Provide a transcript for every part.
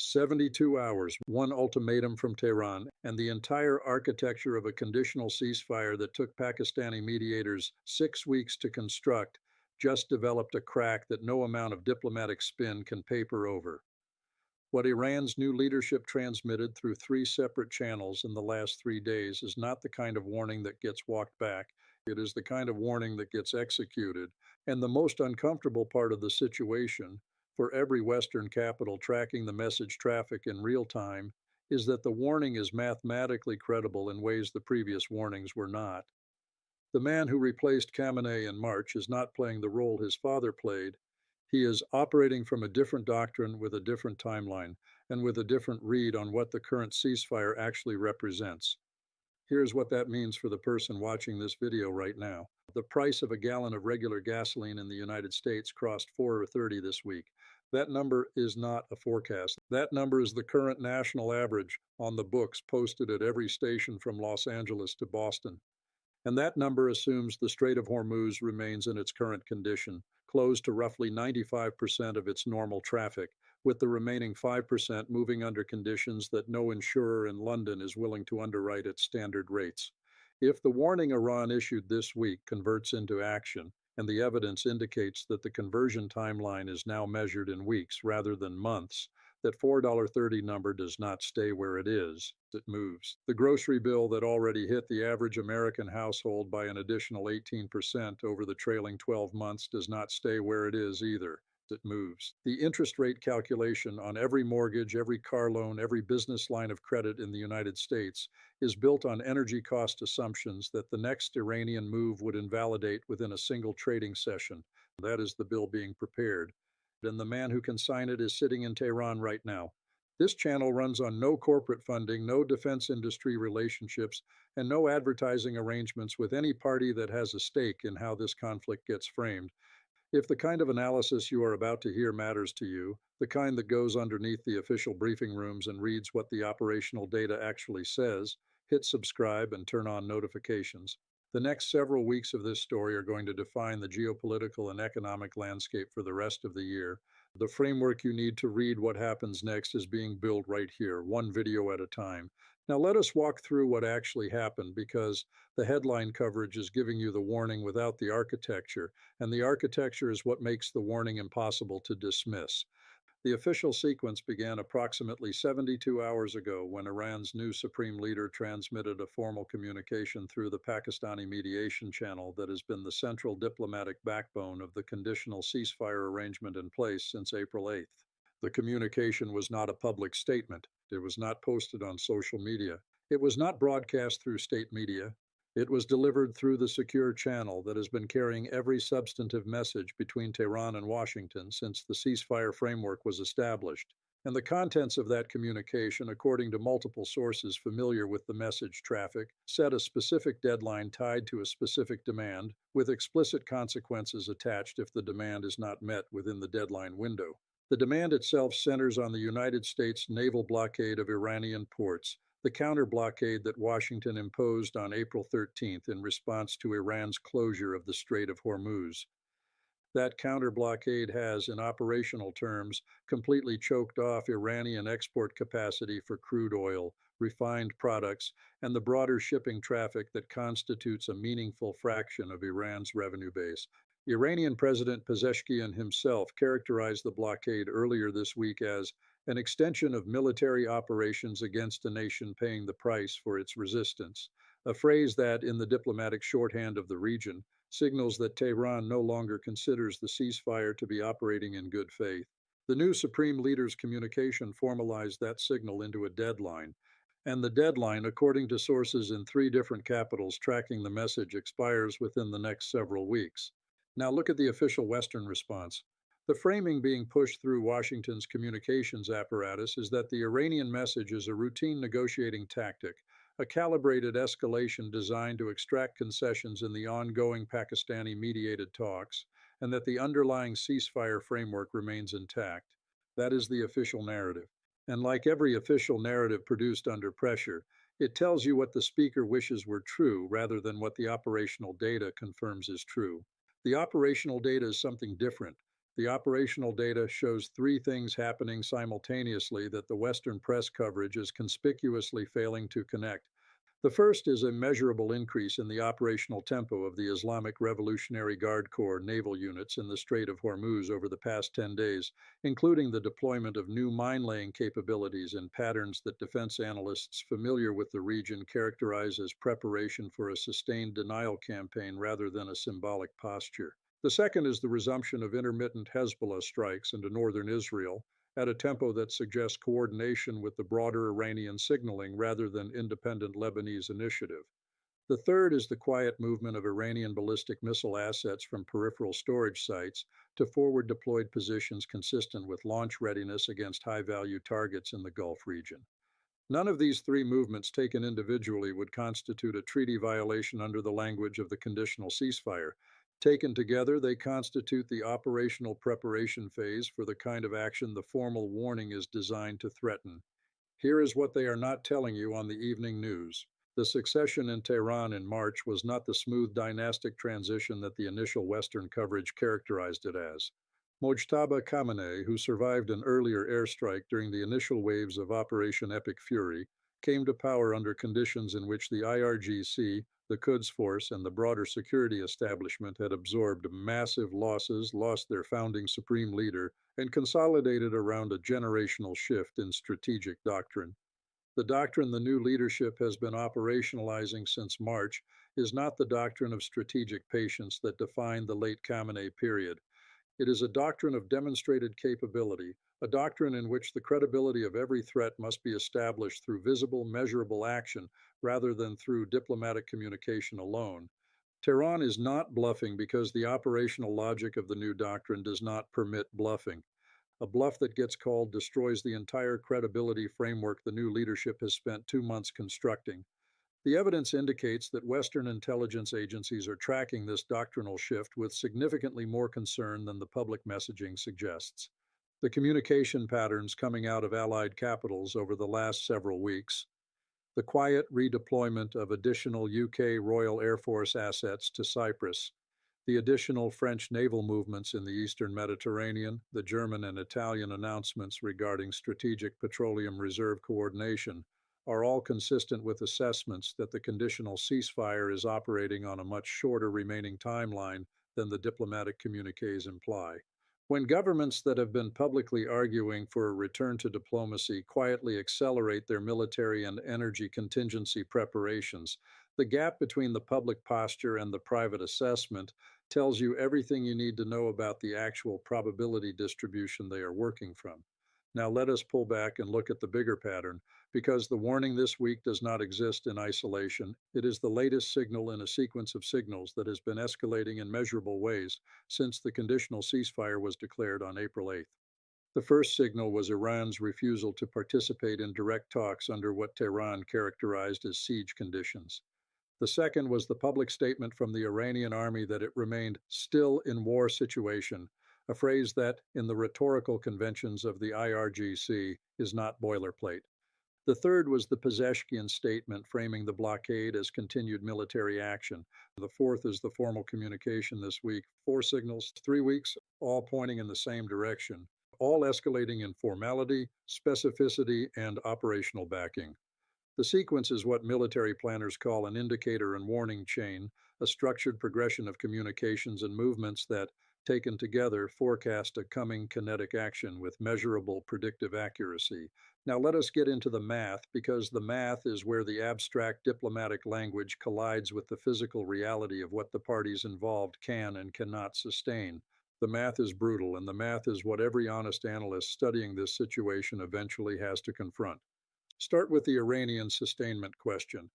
72 hours, one ultimatum from Tehran, and the entire architecture of a conditional ceasefire that took Pakistani mediators 6 weeks to construct just developed a crack that no amount of diplomatic spin can paper over. What Iran's new leadership transmitted through 3 separate channels in the last 3 days is not the kind of warning that gets walked back. It is the kind of warning that gets executed. And the most uncomfortable part of the situation, for every Western capital tracking the message traffic in real time, is that the warning is mathematically credible in ways the previous warnings were not. The man who replaced Khamenei in March is not playing the role his father played. He is operating from a different doctrine with a different timeline and with a different read on what the current ceasefire actually represents. Here's what that means for the person watching this video right now. The price of a gallon of regular gasoline in the United States crossed $4.30 this week. That number is not a forecast. That number is the current national average on the books posted at every station from Los Angeles to Boston. And that number assumes the Strait of Hormuz remains in its current condition, closed to roughly 95% of its normal traffic, with the remaining 5% moving under conditions that no insurer in London is willing to underwrite at standard rates. If the warning Iran issued this week converts into action, and the evidence indicates that the conversion timeline is now measured in weeks rather than months, that $4.30 number does not stay where it is, it moves. The grocery bill that already hit the average American household by an additional 18% over the trailing 12 months does not stay where it is either. It moves. The interest rate calculation on every mortgage, every car loan, every business line of credit in the United States is built on energy cost assumptions that the next Iranian move would invalidate within a single trading session. That is the bill being prepared. And the man who can sign it is sitting in Tehran right now. This channel runs on no corporate funding, no defense industry relationships, and no advertising arrangements with any party that has a stake in how this conflict gets framed. If the kind of analysis you are about to hear matters to you, the kind that goes underneath the official briefing rooms and reads what the operational data actually says, hit subscribe and turn on notifications. The next several weeks of this story are going to define the geopolitical and economic landscape for the rest of the year. The framework you need to read what happens next is being built right here, one video at a time. Now let us walk through what actually happened, because the headline coverage is giving you the warning without the architecture, and the architecture is what makes the warning impossible to dismiss. The official sequence began approximately 72 hours ago when Iran's new supreme leader transmitted a formal communication through the Pakistani mediation channel that has been the central diplomatic backbone of the conditional ceasefire arrangement in place since April 8th. The communication was not a public statement. It was not posted on social media. It was not broadcast through state media. It was delivered through the secure channel that has been carrying every substantive message between Tehran and Washington since the ceasefire framework was established. And the contents of that communication, according to multiple sources familiar with the message traffic, set a specific deadline tied to a specific demand, with explicit consequences attached if the demand is not met within the deadline window. The demand itself centers on the United States naval blockade of Iranian ports, the counter-blockade that Washington imposed on April 13th in response to Iran's closure of the Strait of Hormuz. That counter-blockade has, in operational terms, completely choked off Iranian export capacity for crude oil, refined products, and the broader shipping traffic that constitutes a meaningful fraction of Iran's revenue base. Iranian President Pezeshkian himself characterized the blockade earlier this week as an extension of military operations against a nation paying the price for its resistance, a phrase that, in the diplomatic shorthand of the region, signals that Tehran no longer considers the ceasefire to be operating in good faith. The new supreme leader's communication formalized that signal into a deadline, and the deadline, according to sources in 3 different capitals tracking the message, expires within the next several weeks. Now look at the official Western response. The framing being pushed through Washington's communications apparatus is that the Iranian message is a routine negotiating tactic, a calibrated escalation designed to extract concessions in the ongoing Pakistani-mediated talks, and that the underlying ceasefire framework remains intact. That is the official narrative. And like every official narrative produced under pressure, it tells you what the speaker wishes were true rather than what the operational data confirms is true. The operational data is something different. The operational data shows three things happening simultaneously that the Western press coverage is conspicuously failing to connect. The first is a measurable increase in the operational tempo of the Islamic Revolutionary Guard Corps naval units in the Strait of Hormuz over the past 10 days, including the deployment of new mine-laying capabilities in patterns that defense analysts familiar with the region characterize as preparation for a sustained denial campaign rather than a symbolic posture. The second is the resumption of intermittent Hezbollah strikes into northern Israel, at a tempo that suggests coordination with the broader Iranian signaling rather than independent Lebanese initiative. The third is the quiet movement of Iranian ballistic missile assets from peripheral storage sites to forward deployed positions consistent with launch readiness against high value targets in the Gulf region. None of these three movements taken individually would constitute a treaty violation under the language of the conditional ceasefire. Taken together, they constitute the operational preparation phase for the kind of action the formal warning is designed to threaten. Here is what they are not telling you on the evening news. The succession in Tehran in March was not the smooth dynastic transition that the initial Western coverage characterized it as. Mojtaba Khamenei, who survived an earlier airstrike during the initial waves of Operation Epic Fury, came to power under conditions in which the IRGC, the Quds Force, and the broader security establishment had absorbed massive losses, lost their founding supreme leader, and consolidated around a generational shift in strategic doctrine. The doctrine the new leadership has been operationalizing since March is not the doctrine of strategic patience that defined the late Khamenei period. It is a doctrine of demonstrated capability, a doctrine in which the credibility of every threat must be established through visible, measurable action rather than through diplomatic communication alone. Tehran is not bluffing because the operational logic of the new doctrine does not permit bluffing. A bluff that gets called destroys the entire credibility framework the new leadership has spent 2 months constructing. The evidence indicates that Western intelligence agencies are tracking this doctrinal shift with significantly more concern than the public messaging suggests. The communication patterns coming out of Allied capitals over the last several weeks, the quiet redeployment of additional UK Royal Air Force assets to Cyprus, the additional French naval movements in the eastern Mediterranean, the German and Italian announcements regarding strategic petroleum reserve coordination, are all consistent with assessments that the conditional ceasefire is operating on a much shorter remaining timeline than the diplomatic communiques imply. When governments that have been publicly arguing for a return to diplomacy quietly accelerate their military and energy contingency preparations, the gap between the public posture and the private assessment tells you everything you need to know about the actual probability distribution they are working from. Now let us pull back and look at the bigger pattern. Because the warning this week does not exist in isolation, it is the latest signal in a sequence of signals that has been escalating in measurable ways since the conditional ceasefire was declared on April 8th. The first signal was Iran's refusal to participate in direct talks under what Tehran characterized as siege conditions. The second was the public statement from the Iranian army that it remained still in war situation, a phrase that, in the rhetorical conventions of the IRGC, is not boilerplate. The third was the Pezeshkian statement framing the blockade as continued military action. The fourth is the formal communication this week. 4 signals, 3 weeks, all pointing in the same direction, all escalating in formality, specificity, and operational backing. The sequence is what military planners call an indicator and warning chain, a structured progression of communications and movements that, taken together, forecast a coming kinetic action with measurable predictive accuracy. Now let us get into the math, because the math is where the abstract diplomatic language collides with the physical reality of what the parties involved can and cannot sustain. The math is brutal, and the math is what every honest analyst studying this situation eventually has to confront. Start with the Iranian sustainment question.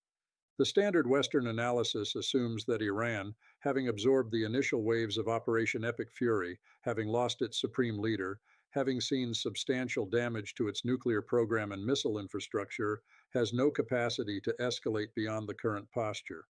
The standard Western analysis assumes that Iran, having absorbed the initial waves of Operation Epic Fury, having lost its supreme leader, having seen substantial damage to its nuclear program and missile infrastructure, has no capacity to escalate beyond the current posture.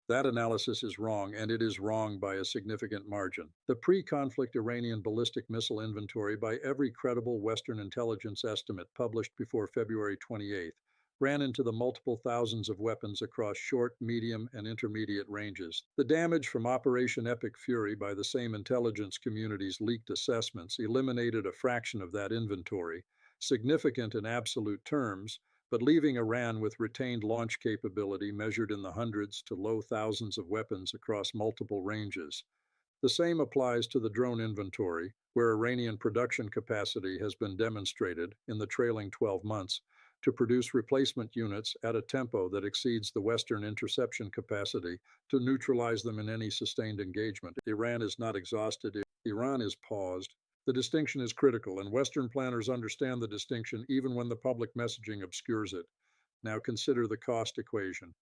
That analysis is wrong, and it is wrong by a significant margin. The pre-conflict Iranian ballistic missile inventory by every credible Western intelligence estimate published before February 28th ran into the multiple thousands of weapons across short, medium, and intermediate ranges. The damage from Operation Epic Fury by the same intelligence community's leaked assessments eliminated a fraction of that inventory, significant in absolute terms, but leaving Iran with retained launch capability measured in the hundreds to low thousands of weapons across multiple ranges. The same applies to the drone inventory, where Iranian production capacity has been demonstrated in the trailing 12 months to produce replacement units at a tempo that exceeds the Western interception capacity to neutralize them in any sustained engagement. Iran is not exhausted, Iran is paused. The distinction is critical, and Western planners understand the distinction even when the public messaging obscures it. Now consider the cost equation.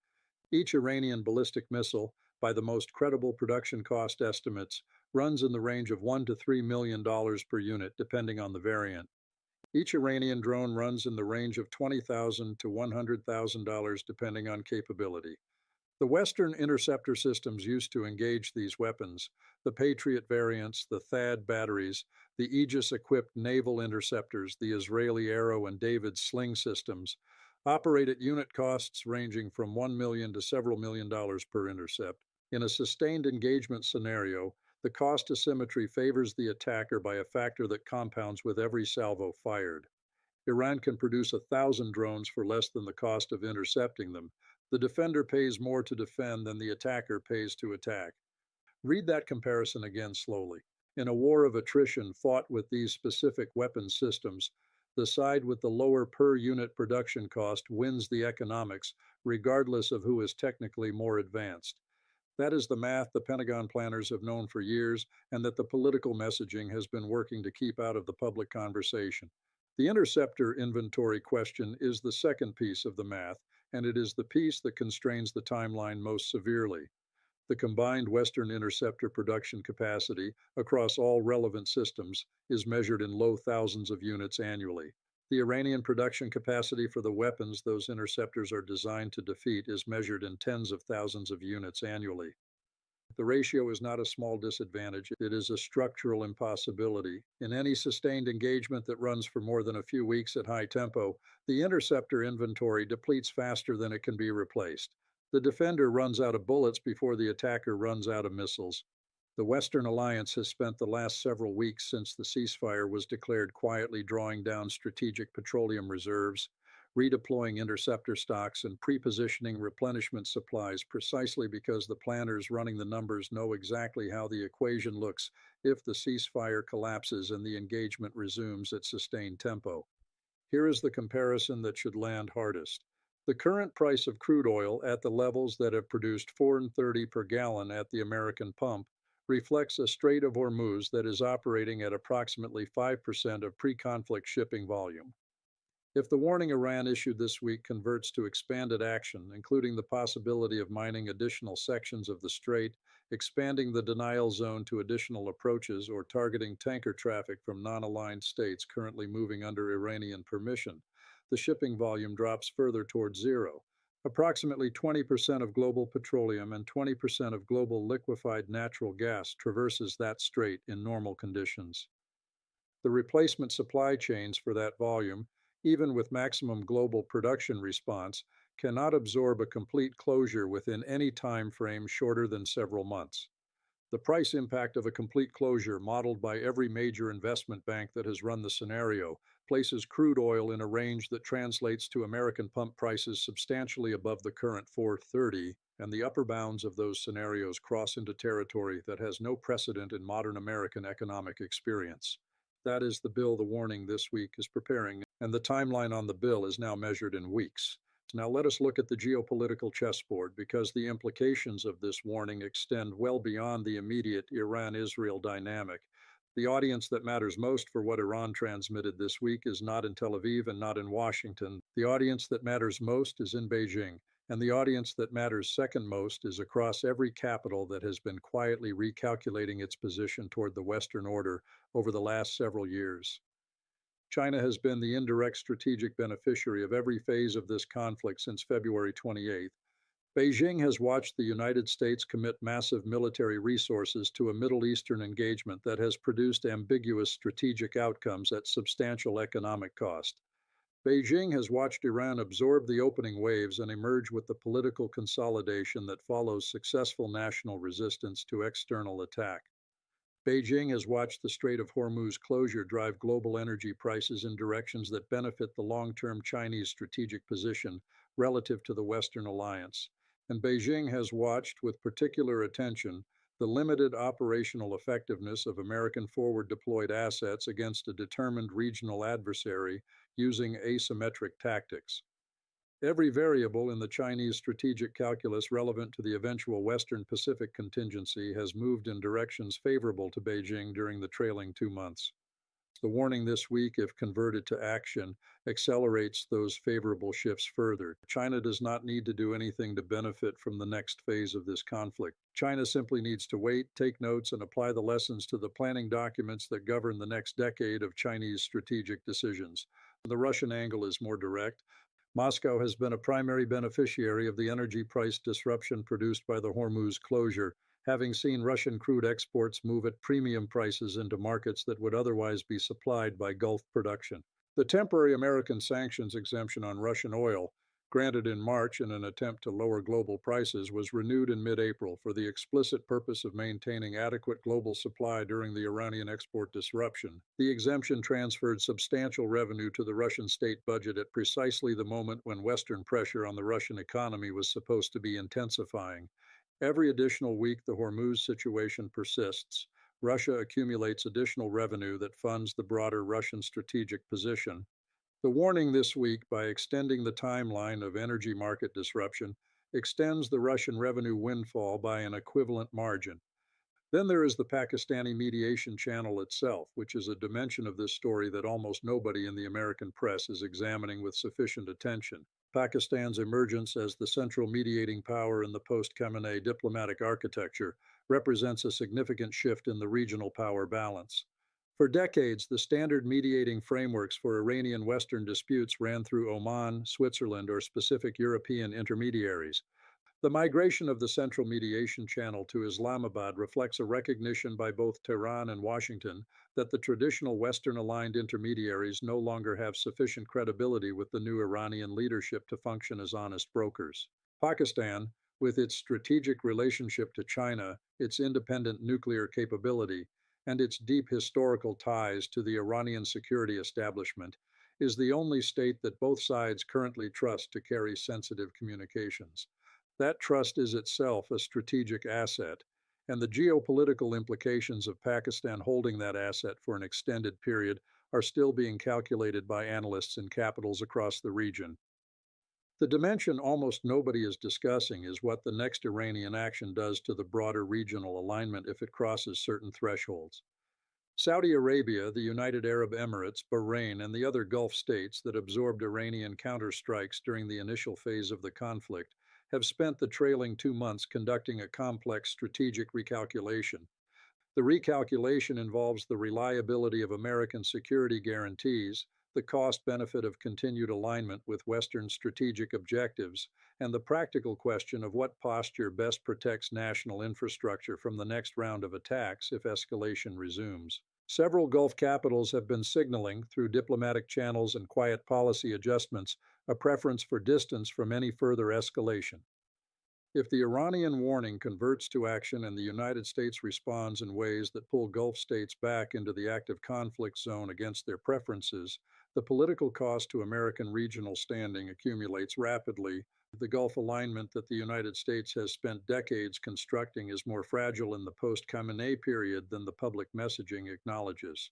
Each Iranian ballistic missile, by the most credible production cost estimates, runs in the range of $1 to $3 million per unit, depending on the variant. Each Iranian drone runs in the range of $20,000 to $100,000, depending on capability. The Western interceptor systems used to engage these weapons, the Patriot variants, the THAAD batteries, the Aegis-equipped naval interceptors, the Israeli Arrow and David's sling systems, operate at unit costs ranging from $1 million to several $1 million per intercept. In a sustained engagement scenario, the cost asymmetry favors the attacker by a factor that compounds with every salvo fired. Iran can produce 1,000 drones for less than the cost of intercepting them. The defender pays more to defend than the attacker pays to attack. Read that comparison again slowly. In a war of attrition fought with these specific weapon systems, the side with the lower per unit production cost wins the economics, regardless of who is technically more advanced. That is the math the Pentagon planners have known for years, and that the political messaging has been working to keep out of the public conversation. The interceptor inventory question is the second piece of the math, and it is the piece that constrains the timeline most severely. The combined Western interceptor production capacity across all relevant systems is measured in low thousands of units annually. The Iranian production capacity for the weapons those interceptors are designed to defeat is measured in tens of thousands of units annually. The ratio is not a small disadvantage, it is a structural impossibility. In any sustained engagement that runs for more than a few weeks at high tempo, the interceptor inventory depletes faster than it can be replaced. The defender runs out of bullets before the attacker runs out of missiles. The Western alliance has spent the last several weeks since the ceasefire was declared quietly drawing down strategic petroleum reserves, redeploying interceptor stocks, and pre-positioning replenishment supplies precisely because the planners running the numbers know exactly how the equation looks if the ceasefire collapses and the engagement resumes at sustained tempo. Here is the comparison that should land hardest. The current price of crude oil at the levels that have produced $4.30 per gallon at the American pump reflects a Strait of Hormuz that is operating at approximately 5% of pre-conflict shipping volume. If the warning Iran issued this week converts to expanded action, including the possibility of mining additional sections of the strait, expanding the denial zone to additional approaches, or targeting tanker traffic from non-aligned states currently moving under Iranian permission, the shipping volume drops further towards zero. Approximately 20% of global petroleum and 20% of global liquefied natural gas traverses that strait in normal conditions. The replacement supply chains for that volume, even with maximum global production response, cannot absorb a complete closure within any time frame shorter than several months. The price impact of a complete closure, modeled by every major investment bank that has run the scenario, places crude oil in a range that translates to American pump prices substantially above the current 430, and the upper bounds of those scenarios cross into territory that has no precedent in modern American economic experience. That is the bill the warning this week is preparing, and the timeline on the bill is now measured in weeks. Now let us look at the geopolitical chessboard, because the implications of this warning extend well beyond the immediate Iran-Israel dynamic. The audience that matters most for what Iran transmitted this week is not in Tel Aviv and not in Washington. The audience that matters most is in Beijing, and the audience that matters second most is across every capital that has been quietly recalculating its position toward the Western order over the last several years. China has been the indirect strategic beneficiary of every phase of this conflict since February 28th. Beijing has watched the United States commit massive military resources to a Middle Eastern engagement that has produced ambiguous strategic outcomes at substantial economic cost. Beijing has watched Iran absorb the opening waves and emerge with the political consolidation that follows successful national resistance to external attack. Beijing has watched the Strait of Hormuz closure drive global energy prices in directions that benefit the long-term Chinese strategic position relative to the Western alliance. And Beijing has watched with particular attention the limited operational effectiveness of American forward deployed assets against a determined regional adversary using asymmetric tactics. Every variable in the Chinese strategic calculus relevant to the eventual Western Pacific contingency has moved in directions favorable to Beijing during the trailing 2 months. The warning this week, if converted to action, accelerates those favorable shifts further. China does not need to do anything to benefit from the next phase of this conflict. China simply needs to wait, take notes, and apply the lessons to the planning documents that govern the next decade of Chinese strategic decisions. The Russian angle is more direct. Moscow has been a primary beneficiary of the energy price disruption produced by the Hormuz closure, having seen Russian crude exports move at premium prices into markets that would otherwise be supplied by Gulf production. The temporary American sanctions exemption on Russian oil, granted in March in an attempt to lower global prices, was renewed in mid-April for the explicit purpose of maintaining adequate global supply during the Iranian export disruption. The exemption transferred substantial revenue to the Russian state budget at precisely the moment when Western pressure on the Russian economy was supposed to be intensifying. Every additional week the Hormuz situation persists, Russia accumulates additional revenue that funds the broader Russian strategic position. The warning this week, by extending the timeline of energy market disruption, extends the Russian revenue windfall by an equivalent margin. Then there is the Pakistani mediation channel itself, which is a dimension of this story that almost nobody in the American press is examining with sufficient attention. Pakistan's emergence as the central mediating power in the post-Khamenei diplomatic architecture represents a significant shift in the regional power balance. For decades, the standard mediating frameworks for Iranian Western disputes ran through Oman, Switzerland, or specific European intermediaries. The migration of the Central Mediation Channel to Islamabad reflects a recognition by both Tehran and Washington that the traditional Western-aligned intermediaries no longer have sufficient credibility with the new Iranian leadership to function as honest brokers. Pakistan, with its strategic relationship to China, its independent nuclear capability, and its deep historical ties to the Iranian security establishment, is the only state that both sides currently trust to carry sensitive communications. That trust is itself a strategic asset, and the geopolitical implications of Pakistan holding that asset for an extended period are still being calculated by analysts in capitals across the region. The dimension almost nobody is discussing is what the next Iranian action does to the broader regional alignment if it crosses certain thresholds. Saudi Arabia, the United Arab Emirates, Bahrain, and the other Gulf states that absorbed Iranian counterstrikes during the initial phase of the conflict have spent the trailing 2 months conducting a complex strategic recalculation. The recalculation involves the reliability of American security guarantees, the cost-benefit of continued alignment with Western strategic objectives, and the practical question of what posture best protects national infrastructure from the next round of attacks if escalation resumes. Several Gulf capitals have been signaling, through diplomatic channels and quiet policy adjustments, a preference for distance from any further escalation. If the Iranian warning converts to action and the United States responds in ways that pull Gulf states back into the active conflict zone against their preferences, the political cost to American regional standing accumulates rapidly. The Gulf alignment that the United States has spent decades constructing is more fragile in the post-Khamenei period than the public messaging acknowledges.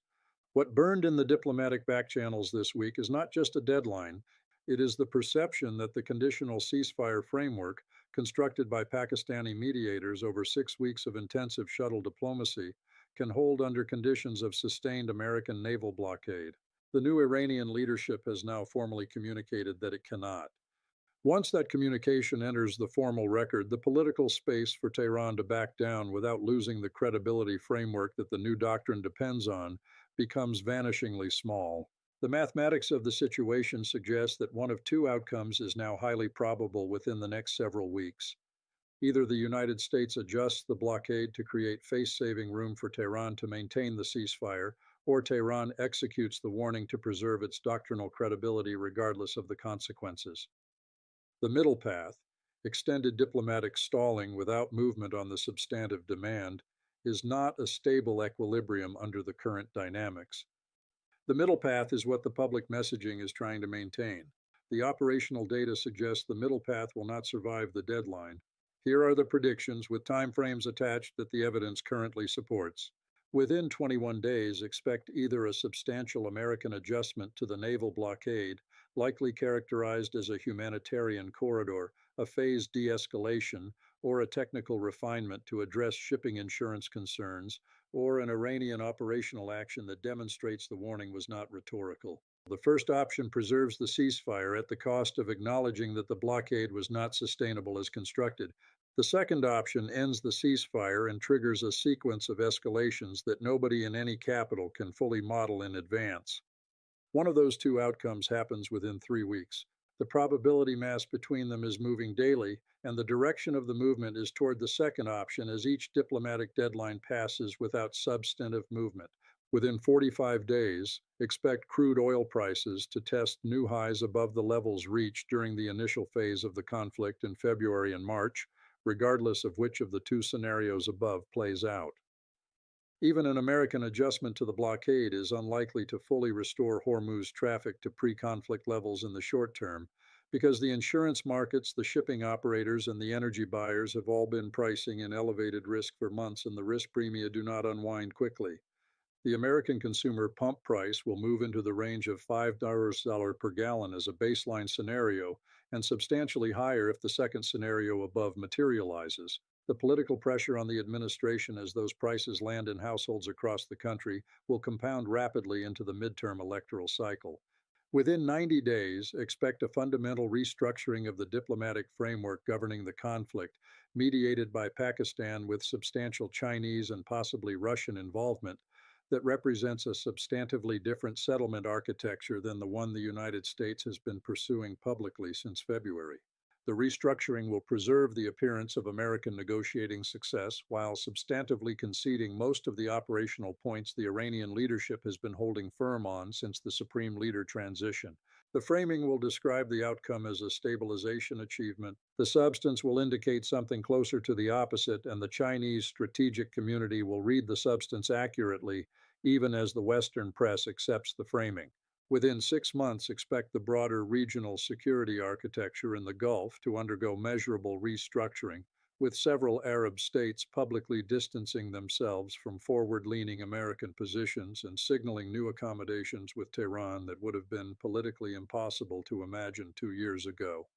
What burned in the diplomatic backchannels this week is not just a deadline, it is the perception that the conditional ceasefire framework, constructed by Pakistani mediators over 6 weeks of intensive shuttle diplomacy, can hold under conditions of sustained American naval blockade. The new Iranian leadership has now formally communicated that it cannot. Once that communication enters the formal record, the political space for Tehran to back down without losing the credibility framework that the new doctrine depends on becomes vanishingly small. The mathematics of the situation suggests that one of two outcomes is now highly probable within the next several weeks. Either the United States adjusts the blockade to create face-saving room for Tehran to maintain the ceasefire, or Tehran executes the warning to preserve its doctrinal credibility regardless of the consequences. The middle path, extended diplomatic stalling without movement on the substantive demand, is not a stable equilibrium under the current dynamics. The middle path is what the public messaging is trying to maintain. The operational data suggests the middle path will not survive the deadline. Here are the predictions with timeframes attached that the evidence currently supports. Within 21 days, expect either a substantial American adjustment to the naval blockade, likely characterized as a humanitarian corridor, a phased de-escalation, or a technical refinement to address shipping insurance concerns, or an Iranian operational action that demonstrates the warning was not rhetorical. The first option preserves the ceasefire at the cost of acknowledging that the blockade was not sustainable as constructed. The second option ends the ceasefire and triggers a sequence of escalations that nobody in any capital can fully model in advance. One of those two outcomes happens within 3 weeks. The probability mass between them is moving daily, and the direction of the movement is toward the second option as each diplomatic deadline passes without substantive movement. Within 45 days, expect crude oil prices to test new highs above the levels reached during the initial phase of the conflict in February and March, regardless of which of the two scenarios above plays out. Even an American adjustment to the blockade is unlikely to fully restore Hormuz traffic to pre-conflict levels in the short term, because the insurance markets, the shipping operators, and the energy buyers have all been pricing in elevated risk for months, and the risk premia do not unwind quickly. The American consumer pump price will move into the range of $5 per gallon as a baseline scenario, and substantially higher if the second scenario above materializes. The political pressure on the administration as those prices land in households across the country will compound rapidly into the midterm electoral cycle. Within 90 days, expect a fundamental restructuring of the diplomatic framework governing the conflict, mediated by Pakistan with substantial Chinese and possibly Russian involvement, that represents a substantively different settlement architecture than the one the United States has been pursuing publicly since February. The restructuring will preserve the appearance of American negotiating success while substantively conceding most of the operational points the Iranian leadership has been holding firm on since the supreme leader transition. The framing will describe the outcome as a stabilization achievement. The substance will indicate something closer to the opposite, and the Chinese strategic community will read the substance accurately, even as the Western press accepts the framing. Within 6 months, expect the broader regional security architecture in the Gulf to undergo measurable restructuring, with several Arab states publicly distancing themselves from forward-leaning American positions and signaling new accommodations with Tehran that would have been politically impossible to imagine 2 years ago.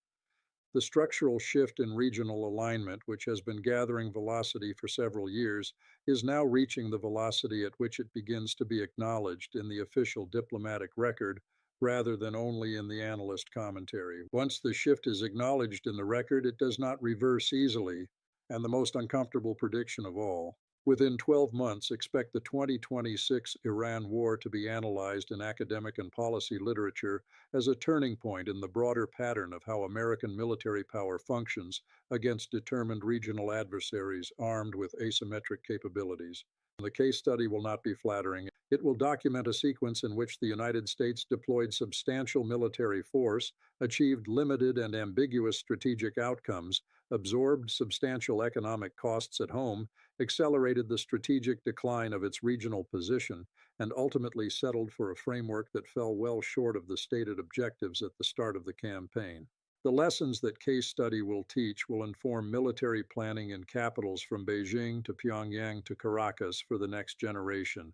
The structural shift in regional alignment, which has been gathering velocity for several years, is now reaching the velocity at which it begins to be acknowledged in the official diplomatic record rather than only in the analyst commentary. Once the shift is acknowledged in the record, it does not reverse easily, and the most uncomfortable prediction of all. Within 12 months, expect the 2026 Iran war to be analyzed in academic and policy literature as a turning point in the broader pattern of how American military power functions against determined regional adversaries armed with asymmetric capabilities. The case study will not be flattering. It will document a sequence in which the United States deployed substantial military force, achieved limited and ambiguous strategic outcomes, absorbed substantial economic costs at home, accelerated the strategic decline of its regional position, and ultimately settled for a framework that fell well short of the stated objectives at the start of the campaign. The lessons that case study will teach will inform military planning in capitals from Beijing to Pyongyang to Caracas for the next generation.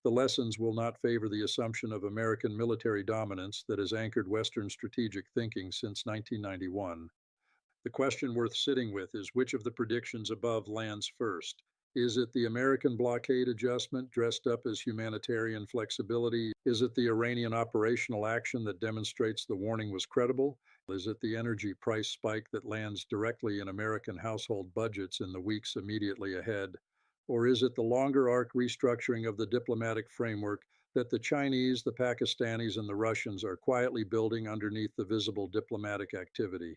The lessons will not favor the assumption of American military dominance that has anchored Western strategic thinking since 1991. The question worth sitting with is which of the predictions above lands first? Is it the American blockade adjustment dressed up as humanitarian flexibility? Is it the Iranian operational action that demonstrates the warning was credible? Is it the energy price spike that lands directly in American household budgets in the weeks immediately ahead? Or is it the longer arc restructuring of the diplomatic framework that the Chinese, the Pakistanis, and the Russians are quietly building underneath the visible diplomatic activity?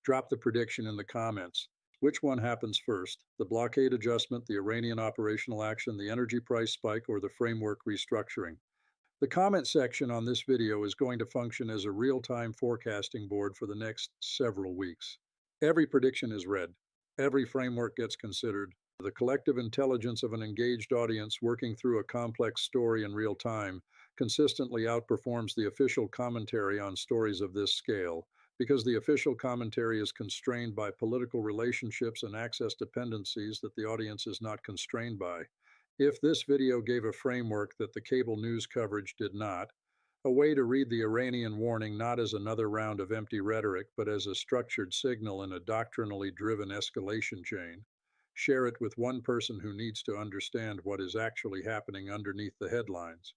Drop the prediction in the comments. Which one happens first? The blockade adjustment, the Iranian operational action, the energy price spike, or the framework restructuring? The comment section on this video is going to function as a real-time forecasting board for the next several weeks. Every prediction is read. Every framework gets considered. The collective intelligence of an engaged audience working through a complex story in real time consistently outperforms the official commentary on stories of this scale because the official commentary is constrained by political relationships and access dependencies that the audience is not constrained by. If this video gave a framework that the cable news coverage did not, a way to read the Iranian warning not as another round of empty rhetoric, but as a structured signal in a doctrinally driven escalation chain, share it with one person who needs to understand what is actually happening underneath the headlines.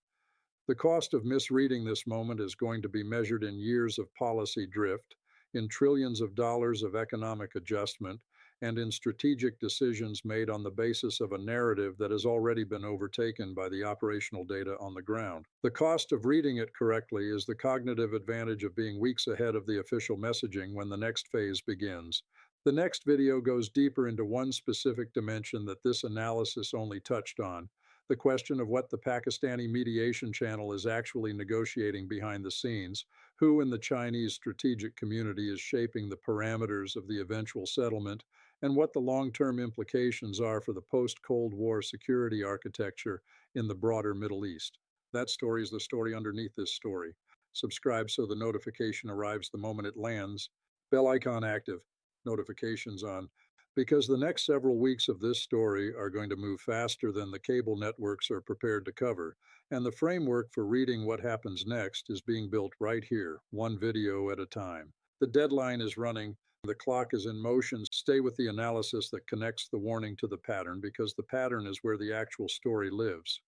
The cost of misreading this moment is going to be measured in years of policy drift, in trillions of dollars of economic adjustment, and in strategic decisions made on the basis of a narrative that has already been overtaken by the operational data on the ground. The cost of reading it correctly is the cognitive advantage of being weeks ahead of the official messaging when the next phase begins. The next video goes deeper into one specific dimension that this analysis only touched on: the question of what the Pakistani mediation channel is actually negotiating behind the scenes, who in the Chinese strategic community is shaping the parameters of the eventual settlement, and what the long-term implications are for the post-Cold War security architecture in the broader Middle East. That story is the story underneath this story. Subscribe so the notification arrives the moment it lands. Bell icon active, notifications on, because the next several weeks of this story are going to move faster than the cable networks are prepared to cover, and the framework for reading what happens next is being built right here, one video at a time. The deadline is running, the clock is in motion. Stay with the analysis that connects the warning to the pattern, because the pattern is where the actual story lives.